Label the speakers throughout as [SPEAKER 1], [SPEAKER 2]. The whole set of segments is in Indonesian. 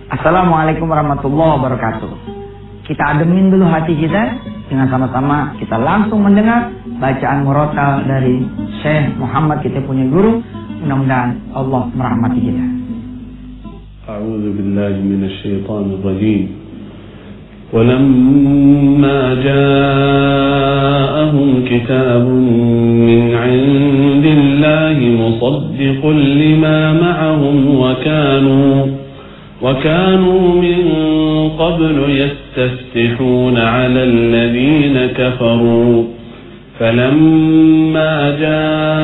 [SPEAKER 1] Assalamualaikum warahmatullahi wabarakatuh. Kita ademin dulu hati kita dengan sama-sama kita langsung mendengar bacaan murotal dari Syekh Muhammad, kita punya guru. Mudah-mudahan Allah merahmati kita.
[SPEAKER 2] A'udzu billahi minasy syaithanir rajim. Walamma ja'ahum kitabun min 'indillahi musaddiqun lima ma'ahum وكانوا من قبل يستفتحون على الذين كفروا فلما جاءهم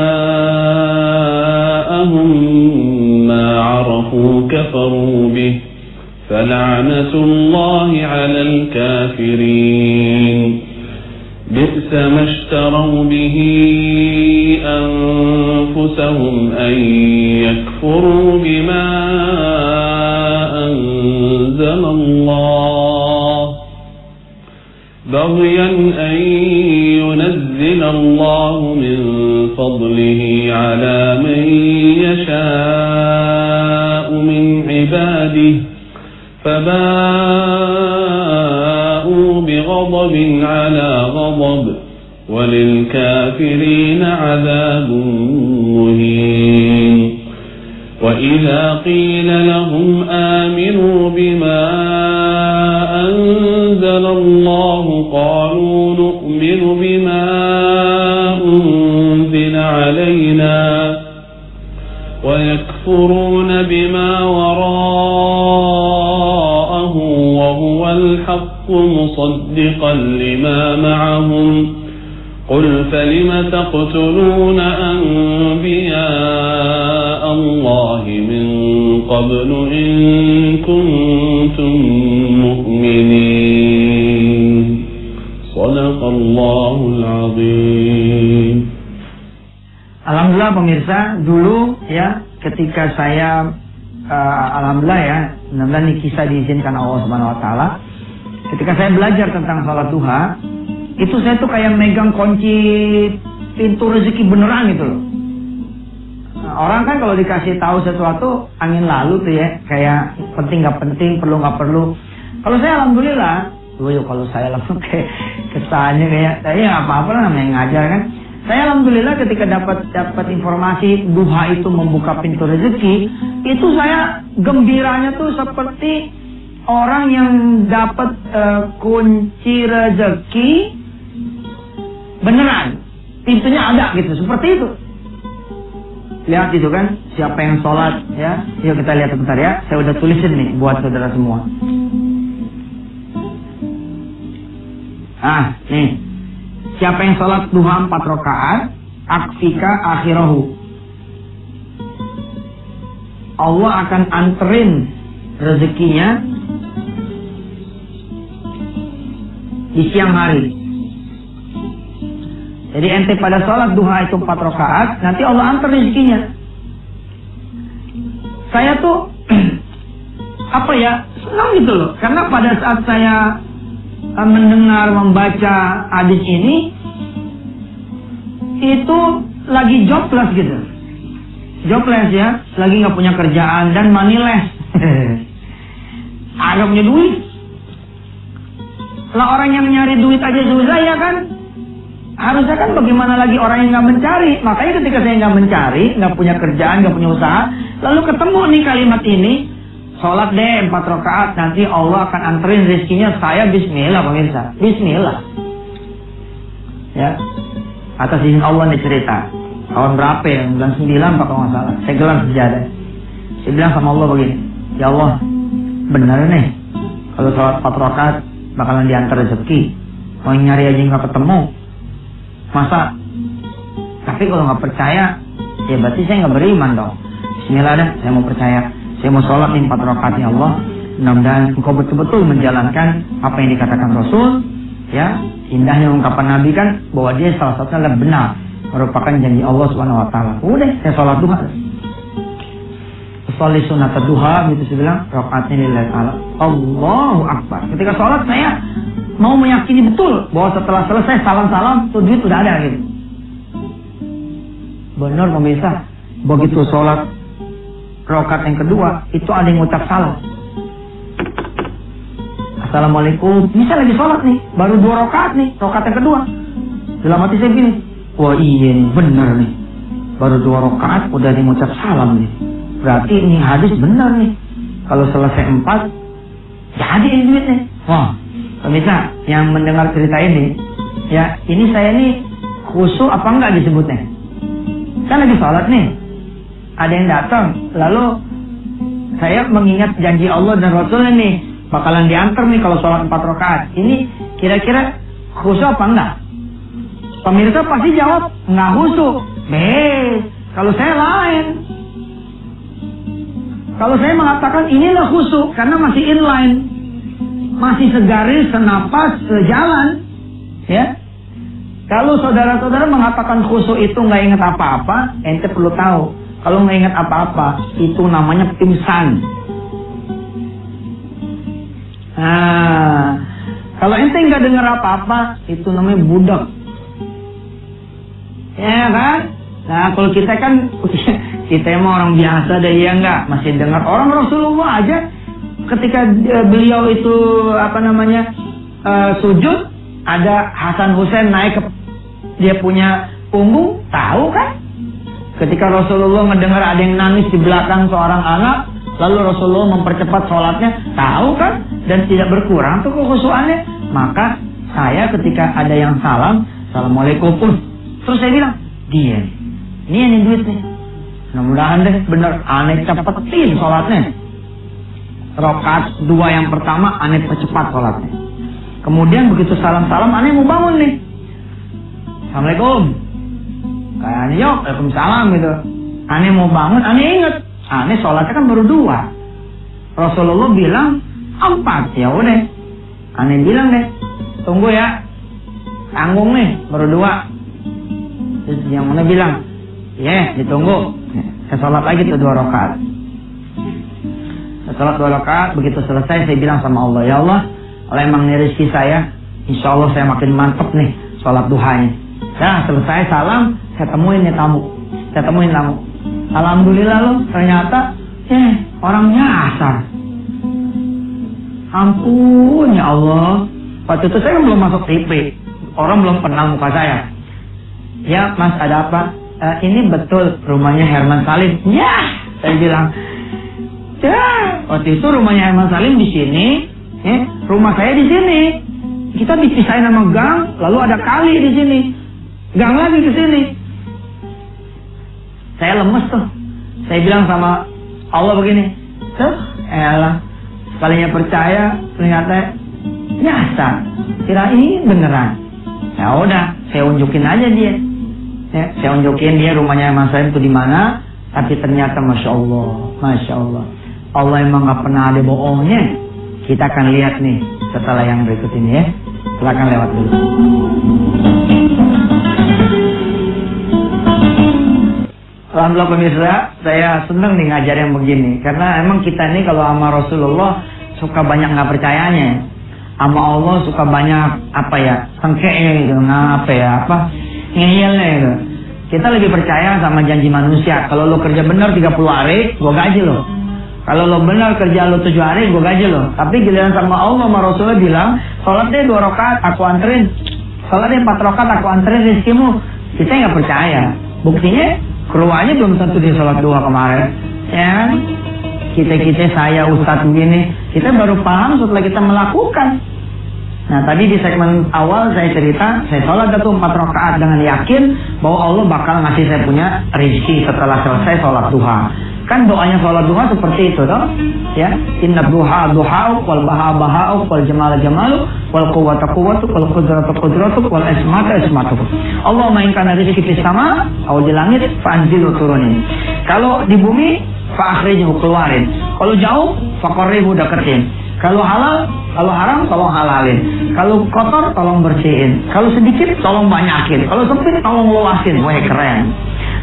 [SPEAKER 2] ما عرفوا كفروا به فلعنة الله على الكافرين بئس ما اشتروا به أنفسهم أن يكفروا بما أنزل الله بغيا أن ينزل الله من فضله على من يشاء من عباده فباءوا بغضب على غضب وللكافرين عذاب مهين وإذا قيل لهم آمنوا بما أنزل الله قالوا نؤمن بما أنزل علينا ويكفرون بما وراءه وهو الحق مصدقا لما معهم قل فلم تقتلون أنبياء الله من قبل إن كنتم مؤمنين صدق الله العظيم.
[SPEAKER 1] Alhamdulillah pemirsa, dulu ya ketika saya alhamdulillah ya, mudah-mudahan ini kisah diizinkan Allah Subhanahu wa taala. Ketika saya belajar tentang salat duha, itu saya tuh kayak megang kunci pintu rezeki beneran gitu loh. Orang kan kalau dikasih tahu sesuatu angin lalu tuh ya, kayak penting nggak penting, perlu nggak perlu. Kalau saya alhamdulillah, kalau saya langsung kayak kesannya kayak, ya apa-apa lah namanya ngajar kan. Saya alhamdulillah ketika dapat informasi duha itu membuka pintu rezeki, itu saya gembiranya tuh seperti orang yang dapat kunci rezeki beneran, pintunya ada gitu, seperti itu. Lihat itu kan, siapa yang sholat ya, yuk kita lihat sebentar ya. Saya udah tulisin nih buat saudara semua. Nih, siapa yang sholat duha 4 rakaat, akfika akhirahu, Allah akan anterin rezekinya di siang hari. Jadi ente pada sholat duha itu 4 rakaat, nanti Allah antar rezekinya. Saya tuh apa ya, senang gitu loh, karena pada saat saya mendengar membaca hadis ini, itu lagi jobless gitu, jobless ya, lagi nggak punya kerjaan dan moneyless, agak punya duit. Lah orang yang nyari duit aja susah ya kan. Harusnya kan bagaimana lagi orang yang nggak mencari. Makanya ketika saya nggak mencari, nggak punya kerjaan, nggak punya usaha, lalu ketemu nih kalimat ini, sholat deh 4 rakaat, nanti Allah akan anterin rezekinya. Saya bismillah pemirsa, bismillah. Ya, atas izin Allah nih cerita. Tahun berapa ya? 99 kalau nggak salah. Saya gelar sejadah. Saya bilang sama Allah begini, ya Allah, benar nih, kalau sholat 4 rakaat bakalan diantar rezeki. Mau nyari aja nggak ketemu. Masa? Tapi kalau nggak percaya, ya berarti saya nggak beriman dong. Bismillah dah, saya mau percaya. Saya mau sholat nih 4 rakaat ya Allah. Mudah-mudahan engkau betul-betul menjalankan apa yang dikatakan Rasul. Ya, indahnya ungkapan Nabi kan bahwa dia salah satunya adalah benar, merupakan janji Allah Subhanahu wa taala. Udah, saya sholat duha. Sholat sunat duha, gitu saya bilang, rakaatnya lillahi ta'ala. Allahu Akbar. Ketika sholat saya mau meyakini betul bahwa setelah selesai salam-salam tuh duit udah ada gitu. Benar pemirsa, begitu sholat rakaat yang kedua itu ada yang ngucap salam. Assalamualaikum. Ini saya lagi sholat nih, baru 2 rakaat nih, rakaat yang kedua. Dalam hati saya gini, wah iya nih, bener nih. Baru 2 rakaat udah mengucap salam nih. Berarti ini hadis bener nih. Kalau selesai 4, jadi ini duitnya. Wah, pemirsa yang mendengar cerita ini, ya ini saya nih khusyuk apa enggak disebutnya? Kan lagi sholat nih, ada yang datang, lalu saya mengingat janji Allah dan Rasulnya nih, bakalan diantar nih kalau sholat 4 rakaat. Ini kira-kira khusyuk apa enggak? Pemirsa pasti jawab, enggak khusyuk. Kalau saya lain. Kalau saya mengatakan inilah khusyuk, karena masih inline. Masih segaris, senapas, sejalan. Ya. Kalau saudara-saudara mengatakan khusyuk itu nggak ingat apa-apa, ente perlu tahu. Kalau nggak ingat apa-apa, itu namanya pingsan. Nah, kalau ente nggak dengar apa-apa, itu namanya budak. Ya kan? Nah, kalau kita kan, kita emang orang biasa deh, ya nggak? Masih dengar. Orang Rasulullah aja, ketika beliau itu, sujud, ada Hasan Husain naik ke dia punya punggung, tahu kan? Ketika Rasulullah mendengar ada yang nangis di belakang seorang anak, lalu Rasulullah mempercepat sholatnya, tahu kan? Dan tidak berkurang tuh kekhusyukannya. Maka saya ketika ada yang salam, Assalamualaikum, terus saya bilang, dia ini yang duit nih. Mudah-mudahan deh bener aneh cepetin sholatnya. Rakaat 2 yang pertama aneh percepat sholatnya. Kemudian begitu salam-salam aneh mau bangun nih. Assalamualaikum. Kayaknya yuk, waalaikumsalam gitu. Aneh mau bangun, aneh inget. Aneh sholatnya kan baru 2. Rasulullah bilang 4. Ya udah. Aneh bilang deh, tunggu ya. Tanggung nih, baru 2. Terus yang mana bilang, ditunggu. Saya sholat lagi tuh 2 rakaat. Saya sholat 2 rakaat, begitu selesai saya bilang sama Allah, ya Allah, kalau emang ini rezeki saya, insya Allah saya makin mantep nih sholat duhanya. Nah selesai salam, saya temuin tamu. Alhamdulillah loh, ternyata orang nyasar. Ampun ya Allah. Waktu itu saya belum masuk TV, orang belum kenal muka saya. Ya mas, ada apa? Ini betul rumahnya Herman Salim. Ya, saya bilang. Ya, waktu itu rumahnya Herman Salim di sini, rumah saya di sini. Kita dipisahin sama gang, lalu ada kali di sini, gang lagi di sini. Saya lemes tuh. Saya bilang sama Allah begini, elah, sekalinya percaya, ternyata nyasar. Kirain beneran. Ya udah, saya unjukin aja dia. Ya, saya unjukin dia rumahnya Mas Salim itu di mana, tapi ternyata masya Allah, Allah emang nggak pernah ada bohongnya. Kita akan lihat nih setelah yang berikut ini ya. Silakan lewat dulu. Alhamdulillah pemirsa, saya seneng nih ngajar yang begini, karena emang kita nih kalau sama Rasulullah suka banyak nggak percayanya, sama Allah suka banyak sengkeknya gitu, ngeyelnya gitu. Kita lebih percaya sama janji manusia. Kalau lo kerja benar 30 hari, gua gaji lo. Kalau lo benar kerja lo 7 hari, gua gaji lo. Tapi giliran sama Allah sama Rasulullah bilang, sholat deh 2 rakaat, aku anterin. Sholat deh 4 rakaat, aku anterin rezekimu. Kita nggak percaya. Buktinya, keruanya belum tentu dia sholat 2 kemarin. Ya, kita saya ustadz begini, kita baru paham setelah kita melakukan. Nah tadi di segmen awal saya cerita, saya sholat itu 4 rakaat dengan yakin bahwa Allah bakal ngasih saya punya rezeki setelah selesai sholat duha. Kan doanya sholat duha seperti itu toh, ya. Inna duha duha'u, wal baha baha'u, wal jamala jamalu, wal quwwata quwwatu, wal qudratu qudratu, wal ismata ismatu. Allahumma in kana rizqi fis sama aw di langit fa'anzilu turunin. Kalau di bumi fa'akhrijhu keluarin. Kalau jauh faqarribu deketin. Kalau halal, kalau haram, tolong halalin. Kalau kotor, tolong bersihin. Kalau sedikit, tolong banyakin. Kalau sempit, tolong luasin. Wah, keren.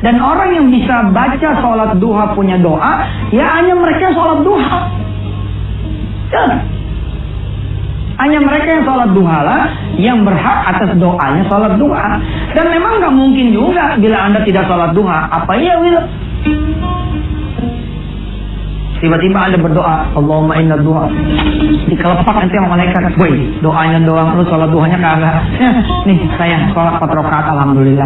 [SPEAKER 1] Dan orang yang bisa baca sholat duha punya doa, ya hanya mereka yang sholat duha. Ya. Hanya mereka yang sholat duha lah, yang berhak atas doanya sholat duha. Dan memang nggak mungkin juga bila Anda tidak sholat duha. Apa iya, Wil? Tiba-tiba ada berdoa, Allahumma inna duha. Dikelepak nanti sama malaikat. Boy, doanya doang, lu sholat duhanya kagak. Nih, saya sholat 4 rakaat, alhamdulillah.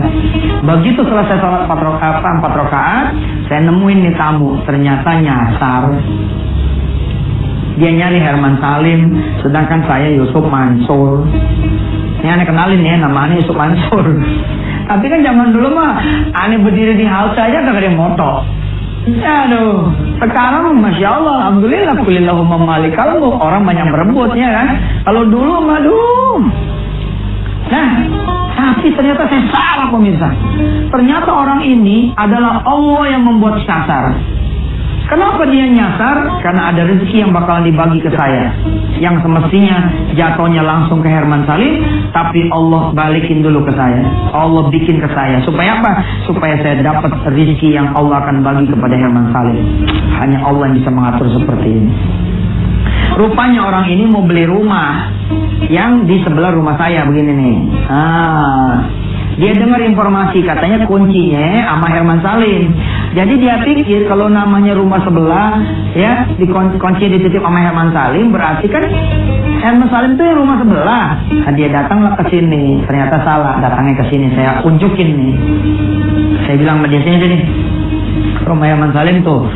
[SPEAKER 1] Begitu selesai sholat 4 rakaat, saya nemuin nih tamu. Ternyata nyasar. Dia nyari Herman Salim, sedangkan saya Yusuf Mansur. Ini aneh kenalin ya, namanya Yusuf Mansur. Tapi kan zaman dulu mah, aneh berdiri di halte aja gak ada yang moto. Aduh, sekarang Masya Allah, alhamdulillah, kulillahumma malikal mulk, orang banyak berebutnya kan. Kalau dulu, aduh. Nah, tapi ternyata saya salah pemirsa. Ternyata orang ini adalah Allah yang membuat nyasar. Kenapa dia nyasar? Karena ada rezeki yang bakalan dibagi ke saya, yang semestinya jatuhnya langsung ke Herman Salim, tapi Allah balikin dulu ke saya. Allah bikin ke saya. Supaya apa? Supaya saya dapat rezeki yang Allah akan bagi kepada Herman Salim. Hanya Allah yang bisa mengatur seperti ini. Rupanya orang ini mau beli rumah yang di sebelah rumah saya begini nih. Dia dengar informasi katanya kuncinya sama Herman Salim. Jadi dia pikir kalau namanya rumah sebelah ya dikunci dititip sama Herman Salim, berarti kan Herman Salim itu yang rumah sebelah. Nah, dia datanglah ke sini, ternyata salah, datangnya ke sini. Saya unjukin nih. Saya bilang sama dia, sini rumah Herman Salim tuh.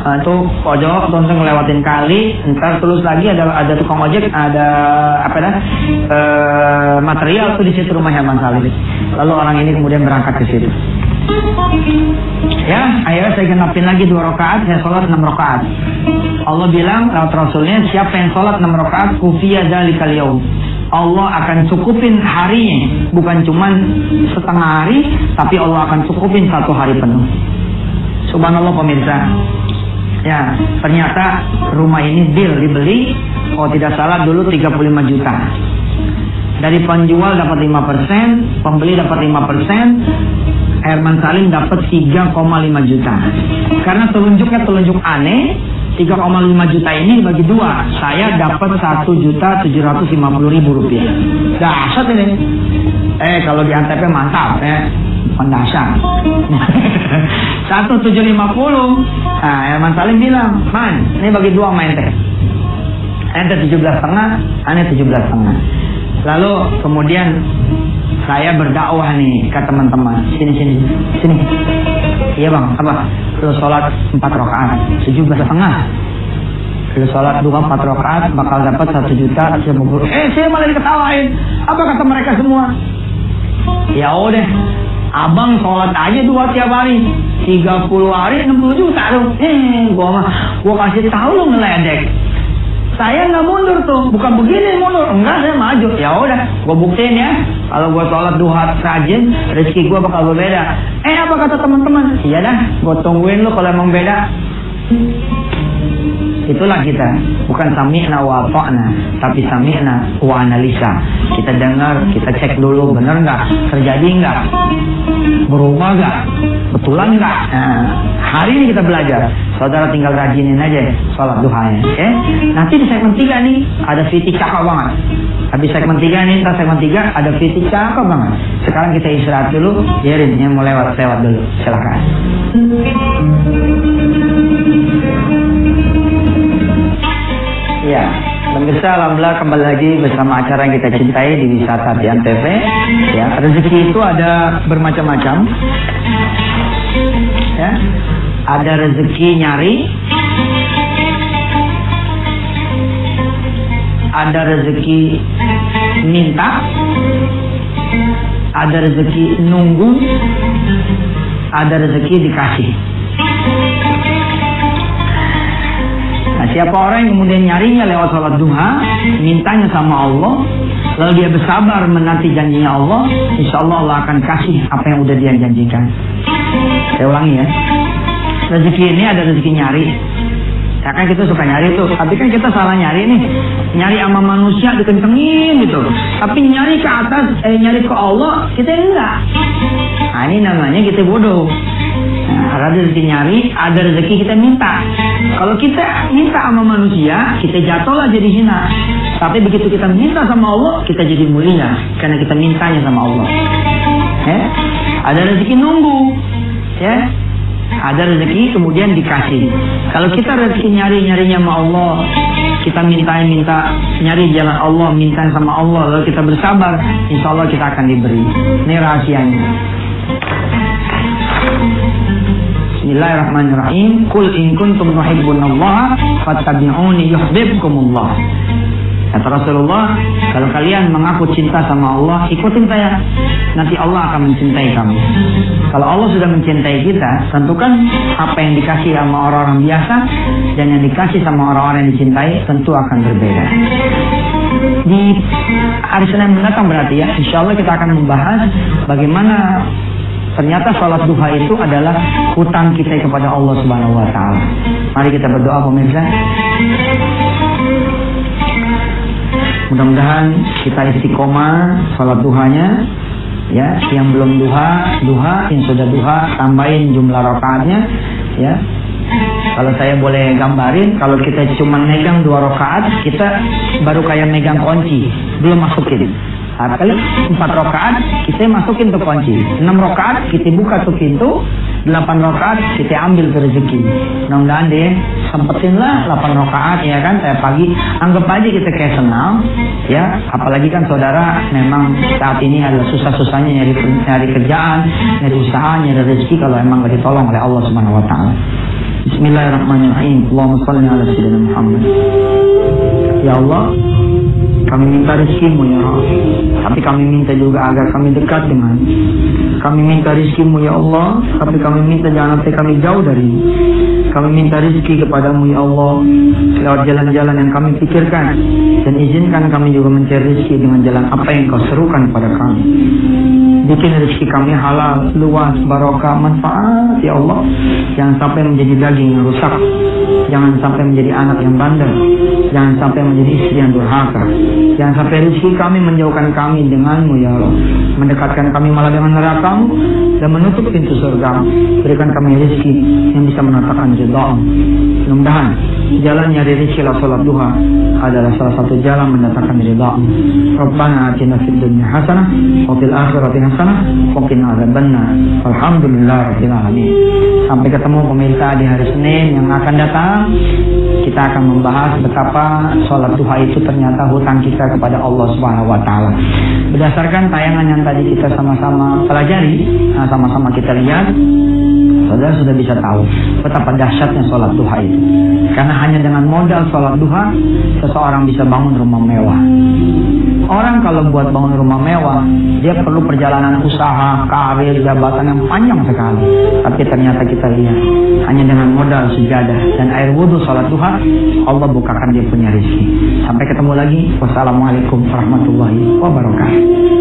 [SPEAKER 1] Itu pojok, langsung ngelewatin kali, ntar terus lagi ada tukang ojek, ada material tuh di situ rumah Herman Salim. Lalu orang ini kemudian berangkat ke situ. Ya, akhirnya saya genapin lagi 2 rakaat, saya sholat 6 rakaat. Allah bilang lewat Rasulnya, siapa yang sholat 6 rakaat, kufiya dzalikal yaum. Allah akan cukupin harinya, bukan cuman setengah hari, tapi Allah akan cukupin 1 hari penuh. Subhanallah pemirsa. Ya, ternyata rumah ini deal dibeli, kalau tidak salah dulu 35 juta. Dari penjual dapat 5%, pembeli dapat 5%, Herman Salim dapat 3,5 juta. Karena telunjuknya telunjuk aneh, 3,5 juta ini dibagi 2, saya dapat 1.750.000 rupiah. Dahsyat ini. Kalau di Antep mantap ya. Pendasar 1.750. Nah, Herman Salim bilang, Man, ini bagi 2 main teh. Ente 17,5, ane 17,5. Lalu kemudian saya berdakwah nih ke teman-teman. Sini. Iya bang, apa? Lu sholat 4 rakaat, 17,5. Lu sholat 4 rakaat bakal dapat 1.050.000. Saya malah diketawain. Apa kata mereka semua? Ya udah, abang sholat aja 2 tiap hari, 30 hari 60 juta dong. Gua kasih tahu lu ngeledek. Saya nggak mundur tuh, bukan begini mundur, enggak, saya maju. Ya udah, gua buktiin ya. Kalau gua sholat 2 rajin, rezeki gua bakal berbeda. Apa kata teman-teman? Iya dah, gua tungguin lu kalau emang beda. Itulah kita, bukan sami'na wa ata'na, tapi sami'na wa analisa. Kita dengar, kita cek dulu, benar nggak, terjadi nggak, berubah nggak, betulan nggak. Nah, hari ini kita belajar. Saudara tinggal rajinin aja sholat duhanya. Nanti di segmen 3 nih ada fitik cakep banget. Habis segmen 3 nih, segmen 3 ada fitik cakep banget. Sekarang kita istirahat dulu, biarin yang mau lewat dulu. Silakan. Ya, pemirsa, alhamdulillah kembali lagi bersama acara yang kita cintai di Wisata di Antv. Ya, rezeki itu ada bermacam-macam. Ya, ada rezeki nyari, ada rezeki minta, ada rezeki nunggu, ada rezeki dikasih. Nah, siapa orang yang kemudian nyarinya lewat sholat duha, mintanya sama Allah, lalu dia bersabar menanti janjinya Allah, insya Allah Allah akan kasih apa yang udah dia janjikan. Saya ulangi ya, rezeki ini ada rezeki nyari. Ya kan kita suka nyari tuh, tapi kan kita salah nyari nih. Nyari sama manusia dikencengin gitu, tapi nyari ke atas, nyari ke Allah kita enggak. Nah, ini namanya kita bodoh. Nah, ada rezeki nyari, ada rezeki kita minta. Kalau kita minta sama manusia, kita jatuhlah jadi hina. Tapi begitu kita minta sama Allah, kita jadi mulia karena kita mintanya sama Allah. Ada rezeki nunggu, ya. Ada rezeki kemudian dikasih. Kalau kita rezeki nyarinya sama Allah, kita minta nyari jalan Allah, minta sama Allah, lalu kita bersabar, insya Allah kita akan diberi. Ini rahasianya. Bismillahirrahmanirrahim. Qul in kuntum tuhibbunallaha fattabi'uni yuhibbukumullah. Kata Rasulullah, kalau kalian mengaku cinta sama Allah, ikutin saya, nanti Allah akan mencintai kamu. Kalau Allah sudah mencintai kita, tentu kan apa yang dikasih sama orang-orang biasa dan yang dikasih sama orang-orang yang dicintai tentu akan berbeda. Di hari Senin mendatang berarti ya, insya Allah kita akan membahas bagaimana ternyata sholat duha itu adalah hutang kita kepada Allah Subhanahu wa Ta'ala. Mari kita berdoa pemirsa. Mudah-mudahan kita istiqomah sholat duhanya, ya. Yang belum duha, yang sudah duha tambahin jumlah rakaatnya, ya. Kalau saya boleh gambarin, kalau kita cuma megang 2 rakaat, kita baru kayak megang kunci, belum masukin. Kali 4 rakaat kita masukin tuh kunci, 6 rakaat kita buka tuh pintu, 8 rakaat kita ambil tuh rezeki. Mudah-mudahan deh sempetin lah 8 rakaat ya kan, saya pagi anggap aja kita kayak senang ya. Apalagi kan saudara memang saat ini adalah susah-susahnya nyari kerjaan, nyari usaha, nyari rezeki kalau emang gak ditolong oleh Allah Subhanahu wa Ta'ala. Bismillahirrahmanirrahim. Allahumma shalli ala sayyidina Muhammad. Ya Allah, kami minta rezeki-Mu ya Allah. Tapi kami minta juga agar kami dekat dengan. Kami minta rezeki-Mu ya Allah, tapi kami minta jangan sampai kami jauh dari. Kami minta rezeki kepada-Mu ya Allah lewat jalan-jalan yang kami pikirkan, dan izinkan kami juga mencari rezeki dengan jalan apa yang Kau serukan kepada kami. Bikin rezeki kami halal, luas, barokah, manfaat ya Allah. Jangan sampai menjadi daging yang rusak, jangan sampai menjadi anak yang bandel, jangan sampai menjadi istri yang durhaka, jangan sampai rezeki kami menjauhkan kami dengan-Mu ya Allah, mendekatkan kami malah dengan neraka-Mu dan menutup pintu surga. Berikan kami rezeki yang bisa menatakan ridha-Mu. Mudah-mudahan jalan nyari rezeki sholat duha adalah salah satu jalan mendatangkan ridha-Mu. Rabbana atina fid dunya hasanah wa fil akhirati hasanah wa qina adzabannar. Alhamdulillahirabbil alamin. Sampai ketemu pemirsa di hari Senin yang akan datang. Kita akan membahas betapa sholat duha itu ternyata hutang kita kepada Allah Subhanahu wa Ta'ala. Berdasarkan tayangan yang tadi kita sama-sama pelajari, sama-sama kita lihat, saudara sudah bisa tahu betapa dahsyatnya sholat duha itu. Karena hanya dengan modal sholat duha, seseorang bisa bangun rumah mewah. Orang kalau buat bangun rumah mewah, dia perlu perjalanan usaha, karir, jabatan yang panjang sekali. Tapi ternyata kita lihat, hanya dengan modal sejadah dan air wudhu sholat duha, Allah bukakan dia punya rezeki. Sampai ketemu lagi. Wassalamualaikum warahmatullahi wabarakatuh.